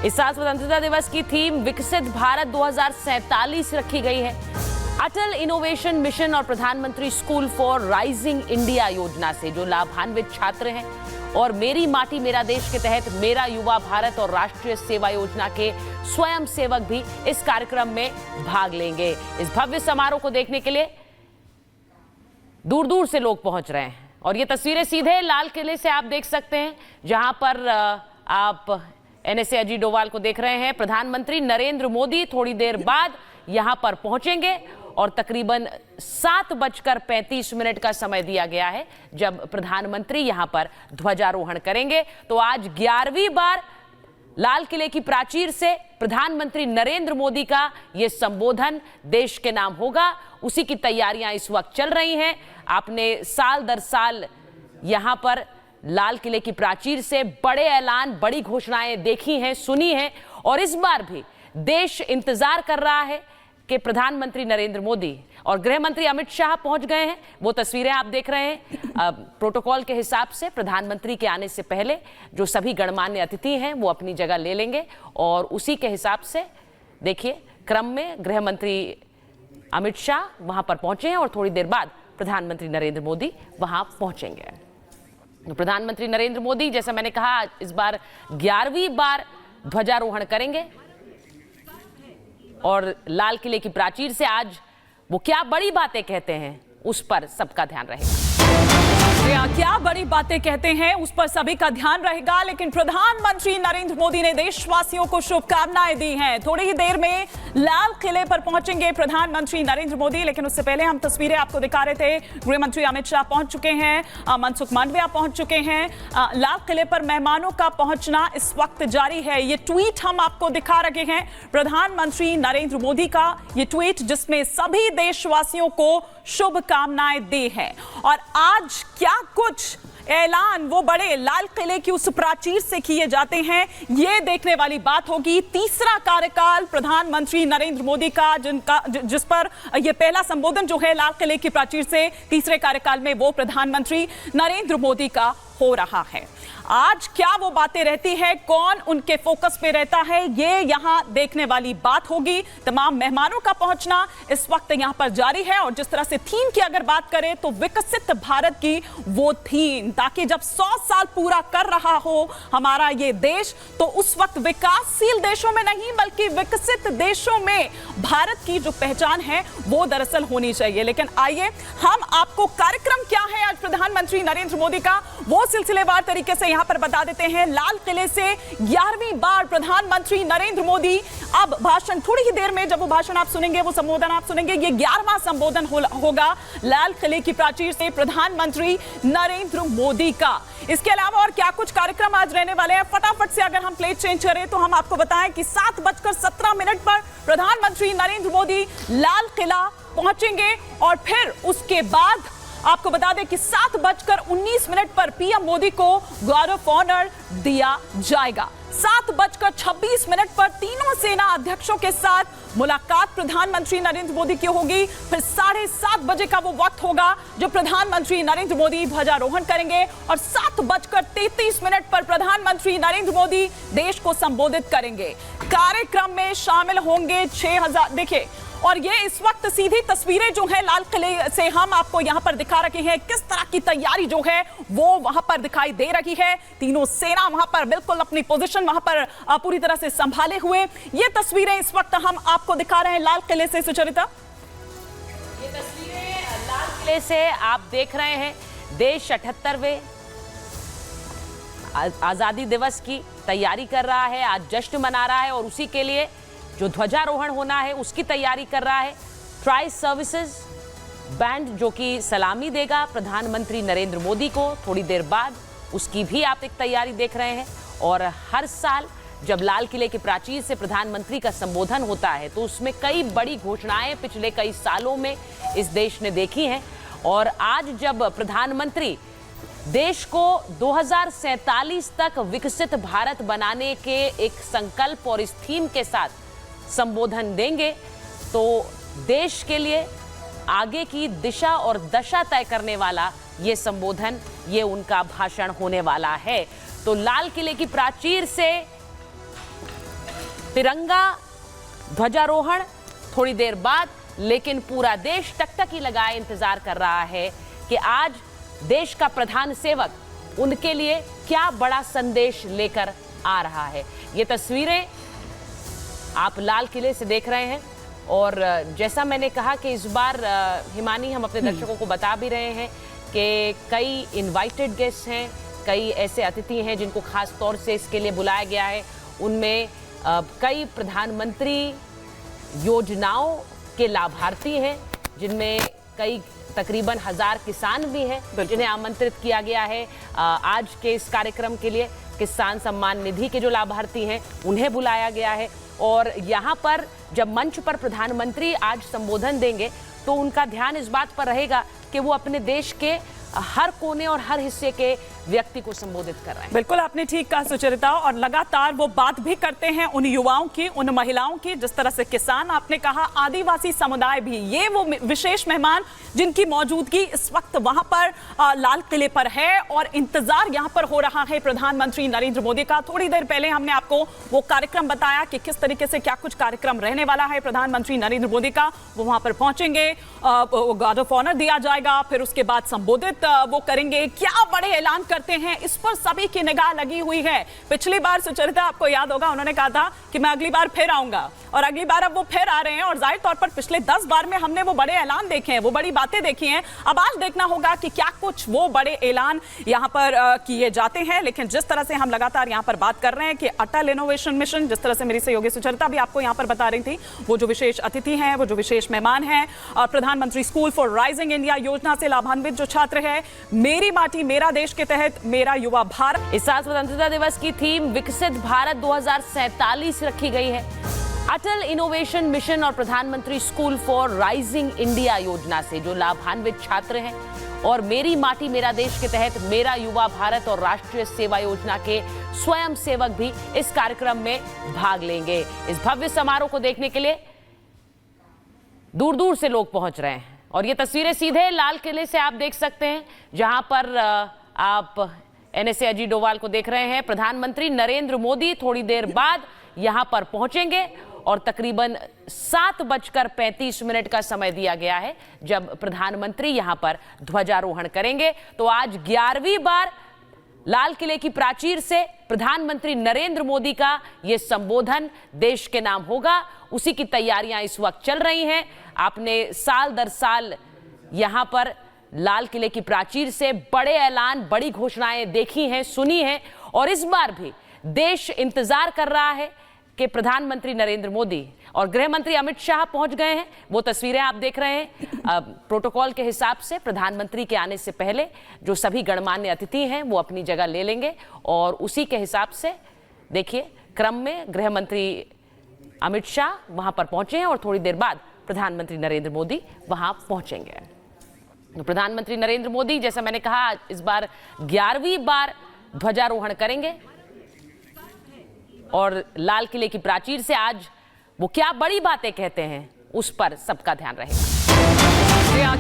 इस साल स्वतंत्रता दिवस की थीम विकसित भारत 2047 रखी गई है। अटल इनोवेशन मिशन और प्रधानमंत्री स्कूल फॉर राइजिंग इंडिया योजना से जो लाभान्वित छात्र हैं और मेरी माटी मेरा देश के तहत मेरा युवा भारत और राष्ट्रीय सेवा योजना के स्वयं सेवक भी इस कार्यक्रम में भाग लेंगे। इस भव्य समारोह को देखने के लिए दूर दूर से लोग पहुंच रहे हैं और ये तस्वीरें सीधे लाल किले से आप देख सकते हैं, जहां पर आप एनएसए अजीत डोभाल को देख रहे हैं। प्रधानमंत्री नरेंद्र मोदी थोड़ी देर बाद यहां पर पहुंचेंगे और तकरीबन 7:35 का समय दिया गया है जब प्रधानमंत्री यहां पर ध्वजारोहण करेंगे। तो आज 11वीं बार लाल किले की प्राचीर से प्रधानमंत्री नरेंद्र मोदी का यह संबोधन देश के नाम होगा। उसी की तैयारियां इस वक्त चल रही हैं। आपने साल दर साल यहां पर लाल किले की प्राचीर से बड़े ऐलान, बड़ी घोषणाएं देखी हैं, सुनी हैं और इस बार भी देश इंतजार कर रहा है कि प्रधानमंत्री नरेंद्र मोदी और गृह मंत्री अमित शाह पहुंच गए हैं। वो तस्वीरें आप देख रहे हैं। प्रोटोकॉल के हिसाब से प्रधानमंत्री के आने से पहले जो सभी गणमान्य अतिथि हैं वो अपनी जगह ले लेंगे और उसी के हिसाब से देखिए क्रम में गृह मंत्री अमित शाह वहां पर पहुंचे हैं और थोड़ी देर बाद प्रधानमंत्री नरेंद्र मोदी वहां पहुंचेंगे। प्रधानमंत्री नरेंद्र मोदी, जैसा मैंने कहा, इस बार 11वीं बार ध्वजारोहण करेंगे और लाल किले की प्राचीर से आज वो क्या बड़ी बातें कहते हैं उस पर सबका ध्यान रहेगा। क्या बड़ी बातें कहते हैं उस पर सभी का ध्यान रहेगा। लेकिन प्रधानमंत्री नरेंद्र मोदी ने देशवासियों को शुभकामनाएं दी हैं। थोड़ी ही देर में लाल किले पर पहुंचेंगे प्रधानमंत्री नरेंद्र मोदी, लेकिन उससे पहले हम तस्वीरें आपको दिखा रहे थे। गृह मंत्री अमित शाह पहुंच चुके हैं, मनसुख मांडविया पहुंच चुके हैं। लाल किले पर मेहमानों का पहुंचना इस वक्त जारी है। ये ट्वीट हम आपको दिखा रहे हैं, प्रधानमंत्री नरेंद्र मोदी का ये ट्वीट जिसमें सभी देशवासियों को शुभकामनाएं दी हैं। और आज क्या कुछ ऐलान वो बड़े लाल किले की उस प्राचीर से किए जाते हैं, ये देखने वाली बात होगी। तीसरा कार्यकाल प्रधानमंत्री नरेंद्र मोदी का, जिस पर ये पहला संबोधन जो है लाल किले की प्राचीर से तीसरे कार्यकाल में वो प्रधानमंत्री नरेंद्र मोदी का हो रहा है। आज क्या वो बातें रहती है, कौन उनके फोकस पे रहता है, ये यहां देखने वाली बात होगी। तमाम मेहमानों का पहुंचना इस वक्त यहां पर जारी है और जिस तरह से थीम की अगर बात करें तो विकसित भारत की वो थीम, ताकि जब 100 साल पूरा कर रहा हो हमारा ये देश तो उस वक्त विकासशील देशों में नहीं बल्कि विकसित देशों में भारत की जो पहचान है वो दरअसल होनी चाहिए। लेकिन आइए हम आपको कार्यक्रम क्या है आज प्रधानमंत्री नरेंद्र मोदी का वो सिलसिलेवार तरीके से यहां पर बता देते हैं। लाल किले से 11वीं बार प्रधानमंत्री नरेंद्र मोदी अब भाषण, थोड़ी ही देर में जब वो भाषण आप सुनेंगे, वो संबोधन आप सुनेंगे, ये 11वां संबोधन होगा लाल किले की प्राचीर से प्रधानमंत्री नरेंद्र मोदी का। इसके अलावा और क्या कुछ कार्यक्रम आज रहने वाले हैं, फटाफट से अगर हम प्लेट चेंज करें तो हम आपको बताएं कि 7:17 पर प्रधानमंत्री नरेंद्र मोदी लाल किला पहुंचेंगे और फिर उसके बाद आपको बता दें कि 7:19 पर पीएम मोदी को गार्ड ऑफ ऑनर दिया जाएगा। 7:26 पर तीनों सेना अध्यक्षों के साथ मुलाकात प्रधानमंत्री नरेंद्र मोदी की होगी। फिर 7:30 बजे का वो वक्त होगा जब प्रधानमंत्री नरेंद्र मोदी ध्वजारोहण करेंगे और 7:33 पर प्रधानमंत्री नरेंद्र मोदी देश को संबोधित करेंगे। कार्यक्रम में शामिल होंगे 6000। देखिए, और ये इस वक्त सीधी तस्वीरें जो है लाल किले से हम आपको यहां पर दिखा रहे हैं, किस तरह की तैयारी जो है वो वहां पर दिखाई दे रही है। तीनों सेना वहां पर बिल्कुल अपनी पोजीशन वहां पर पूरी तरह से संभाले हुए। ये तस्वीरें इस वक्त हम आपको दिखा रहे हैं लाल किले से। सुचरिता, ये तस्वीरें लाल किले से आप देख रहे हैं। देश 78वें आजादी दिवस की तैयारी कर रहा है, आज जश्न मना रहा है और उसी के लिए जो ध्वजारोहण होना है उसकी तैयारी कर रहा है। ट्राई सर्विसेज बैंड जो कि सलामी देगा प्रधानमंत्री नरेंद्र मोदी को थोड़ी देर बाद, उसकी भी आप एक तैयारी देख रहे हैं। और हर साल जब लाल किले की प्राचीर से प्रधानमंत्री का संबोधन होता है तो उसमें कई बड़ी घोषणाएं पिछले कई सालों में इस देश ने देखी हैं और आज जब प्रधानमंत्री देश को 2047 तक विकसित भारत बनाने के एक संकल्प और इस थीम के साथ संबोधन देंगे तो देश के लिए आगे की दिशा और दशा तय करने वाला ये संबोधन, ये उनका भाषण होने वाला है। तो लाल किले की प्राचीर से तिरंगा ध्वजारोहण थोड़ी देर बाद, लेकिन पूरा देश टकटकी लगाए इंतजार कर रहा है कि आज देश का प्रधान सेवक उनके लिए क्या बड़ा संदेश लेकर आ रहा है। ये तस्वीरें आप लाल किले से देख रहे हैं और जैसा मैंने कहा कि इस बार हिमानी हम अपने दर्शकों को बता भी रहे हैं कि कई इनवाइटेड गेस्ट हैं, कई ऐसे अतिथि हैं जिनको खास तौर से इसके लिए बुलाया गया है। उनमें कई प्रधानमंत्री योजनाओं के लाभार्थी हैं, जिनमें कई तकरीबन 1000 किसान भी हैं जिन्हें आमंत्रित किया गया है आज के इस कार्यक्रम के लिए। किसान सम्मान निधि के जो लाभार्थी हैं उन्हें बुलाया गया है और यहाँ पर जब मंच पर प्रधानमंत्री आज संबोधन देंगे तो उनका ध्यान इस बात पर रहेगा कि वो अपने देश के हर कोने और हर हिस्से के व्यक्ति को संबोधित कर रहे हैं। बिल्कुल आपने ठीक कहा सुचरिता, और लगातार वो बात भी करते हैं उन युवाओं की, उन महिलाओं की, जिस तरह से किसान, आपने कहा आदिवासी समुदाय भी, ये वो विशेष मेहमान जिनकी मौजूदगी इस वक्त वहां पर लाल किले पर है और इंतजार यहां पर हो रहा है प्रधानमंत्री नरेंद्र मोदी का। थोड़ी देर पहले हमने आपको वो कार्यक्रम बताया कि किस तरीके से क्या कुछ कार्यक्रम रहने वाला है प्रधानमंत्री नरेंद्र मोदी का। वो वहां पर पहुंचेंगे, गार्ड ऑफ ऑनर दिया जाएगा, फिर उसके बाद संबोधित वो करेंगे। क्या बड़े ऐलान करते हैं, इस पर सभी की निगाह लगी हुई है। पिछली बार सुचरिता आपको याद होगा उन्होंने कहा था कि मैं अगली बार फिर आऊंगा, और अगली बार अब वो फिर आ रहे हैं और जाहिर तौर पर पिछले 10 बार में हमने वो बड़े ऐलान देखे हैं, वो बड़ी बातें देखी हैं। अब आज देखना होगा कि क्या कुछ वो बड़े ऐलान यहाँ पर किए जाते हैं। लेकिन जिस तरह से हम लगातार यहाँ पर बात कर रहे हैं कि अटल इनोवेशन मिशन, जिस तरह से मेरी सहयोगी सुचरिता भी आपको यहाँ पर बता रही थी, वो जो विशेष अतिथि हैं, वो जो विशेष मेहमान हैं, प्रधानमंत्री स्कूल फॉर राइजिंग इंडिया योजना से लाभान्वित जो छात्र है, मेरी माटी मेरा देश के तहत मेरा युवा भारत। इस साल स्वतंत्रता दिवस की थीम विकसित भारत 2047 रखी गई है। अटल इनोवेशन मिशन और प्रधानमंत्री स्कूल फॉर राइजिंग इंडिया योजना से जो लाभान्वित छात्र हैं और मेरी माटी मेरा देश के तहत मेरा युवा भारत और राष्ट्रीय सेवा योजना के स्वयं सेवक भी इस कार्यक्रम में भाग लेंगे। इस भव्य समारोह को देखने के लिए दूर दूर से लोग पहुंच रहे हैं और ये तस्वीरें सीधे लाल किले से आप देख सकते हैं, जहां पर आप एनएसए अजीत डोभाल को देख रहे हैं। प्रधानमंत्री नरेंद्र मोदी थोड़ी देर बाद यहां पर पहुंचेंगे और तकरीबन 7:35 का समय दिया गया है जब प्रधानमंत्री यहां पर ध्वजारोहण करेंगे। तो आज 11वीं बार लाल किले की प्राचीर से प्रधानमंत्री नरेंद्र मोदी का यह संबोधन देश के नाम होगा। उसी की तैयारियां इस वक्त चल रही हैं। आपने साल दर साल यहां पर लाल किले की प्राचीर से बड़े ऐलान, बड़ी घोषणाएं देखी हैं, सुनी हैं, और इस बार भी देश इंतजार कर रहा है कि प्रधानमंत्री नरेंद्र मोदी और गृह मंत्री अमित शाह पहुंच गए हैं। वो तस्वीरें आप देख रहे हैं। प्रोटोकॉल के हिसाब से प्रधानमंत्री के आने से पहले जो सभी गणमान्य अतिथि हैं वो अपनी जगह ले लेंगे और उसी के हिसाब से देखिए क्रम में गृह मंत्री अमित शाह वहां पर पहुंचे हैं और थोड़ी देर बाद प्रधानमंत्री नरेंद्र मोदी वहां पहुंचेंगे। प्रधानमंत्री नरेंद्र मोदी, जैसा मैंने कहा, इस बार 11वीं बार ध्वजारोहण करेंगे और लाल किले की प्राचीर से आज वो क्या बड़ी बातें कहते हैं उस पर सबका ध्यान रहेगा।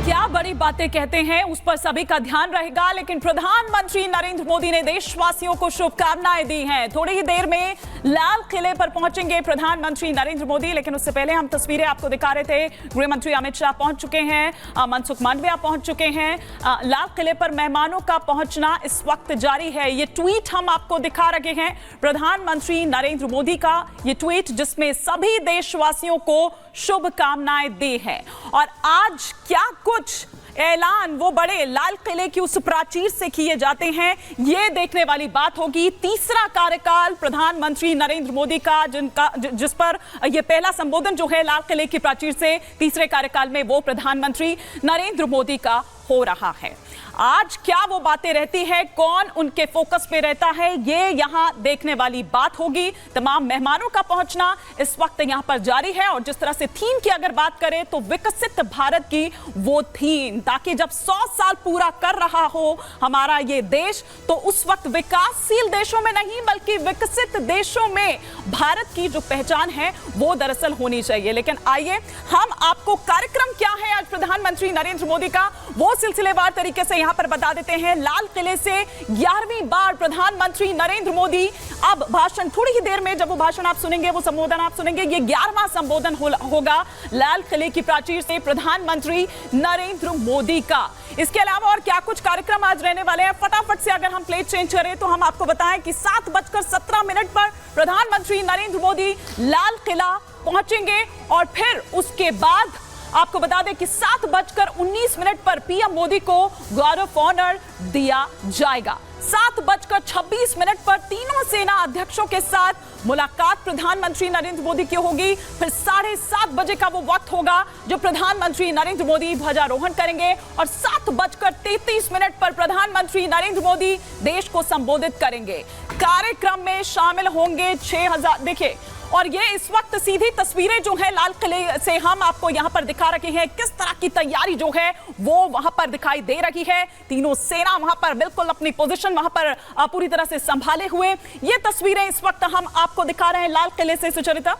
क्या बड़ी बातें कहते हैं उस पर सभी का ध्यान रहेगा। लेकिन प्रधानमंत्री नरेंद्र मोदी ने देशवासियों को शुभकामनाएं दी हैं। थोड़ी ही देर में लाल किले पर पहुंचेंगे प्रधानमंत्री नरेंद्र मोदी, लेकिन उससे पहले हम तस्वीरें आपको दिखा रहे थे। गृह मंत्री अमित शाह पहुंच चुके हैं, मनसुख मांडविया पहुंच चुके हैं। लाल किले पर मेहमानों का पहुंचना इस वक्त जारी है। ये ट्वीट हम आपको दिखा रहे हैं, प्रधानमंत्री नरेंद्र मोदी का ये ट्वीट, जिसमें सभी देशवासियों को शुभकामनाएं दी हैं। और आज क्या कुछ ऐलान वो बड़े लाल किले की उस प्राचीर से किए जाते हैं, ये देखने वाली बात होगी। तीसरा कार्यकाल प्रधानमंत्री नरेंद्र मोदी का, जिस पर ये पहला संबोधन जो है लाल किले की प्राचीर से तीसरे कार्यकाल में, वो प्रधानमंत्री नरेंद्र मोदी का हो रहा है। आज क्या वो बातें रहती है, कौन उनके फोकस पे रहता है, ये यहां देखने वाली बात होगी। तमाम मेहमानों का पहुंचना इस वक्त यहां पर जारी है और जिस तरह से थीम की अगर बात करें तो विकसित भारत की वो थीम, ताकि जब 100 साल पूरा कर रहा हो हमारा ये देश, तो उस वक्त विकासशील देशों में नहीं बल्कि विकसित देशों में भारत की जो पहचान है वो दरअसल होनी चाहिए। लेकिन आइए हम आपको कार्यक्रम क्या है आज प्रधानमंत्री नरेंद्र मोदी का वो सिलसिलेवार तरीके से यहां पर बता देते हैं। लाल किले से 11वीं बार प्रधानमंत्री नरेंद्र मोदी अब भाषण, थोड़ी ही देर में जब वो भाषण आप सुनेंगे, वो संबोधन आप सुनेंगे, ये 11वां संबोधन होगा लाल किले की प्राचीर से प्रधानमंत्री नरेंद्र मोदी का। इसके अलावा और क्या कुछ कार्यक्रम आज रहने वाले हैं, फटाफट से अगर हम प्लेट चेंज करें तो हम आपको बताएं कि 7:17 पर प्रधानमंत्री नरेंद्र मोदी लाल किला पहुंचेंगे और फिर उसके बाद आपको बता दें कि 7:19 पर पीएम मोदी को गार्ड ऑफ ऑनर दिया जाएगा। 7:26 पर तीनों सेना अध्यक्षों के साथ मुलाकात प्रधानमंत्री नरेंद्र मोदी की होगी। फिर 7:30 बजे का वो वक्त होगा जो प्रधानमंत्री नरेंद्र मोदी ध्वजारोहण करेंगे और 7:33 पर प्रधानमंत्री नरेंद्र मोदी देश को संबोधित करेंगे। कार्यक्रम में शामिल होंगे 6000, देखिए, और ये इस वक्त सीधी तस्वीरें जो है लाल किले से हम आपको यहां पर दिखा रहे हैं, किस तरह की तैयारी जो है वो वहां पर दिखाई दे रही है। तीनों सेना वहां पर बिल्कुल अपनी पोजीशन वहां पर पूरी तरह से संभाले हुए ये तस्वीरें इस वक्त हम आपको दिखा रहे हैं लाल किले से। सुचरिता।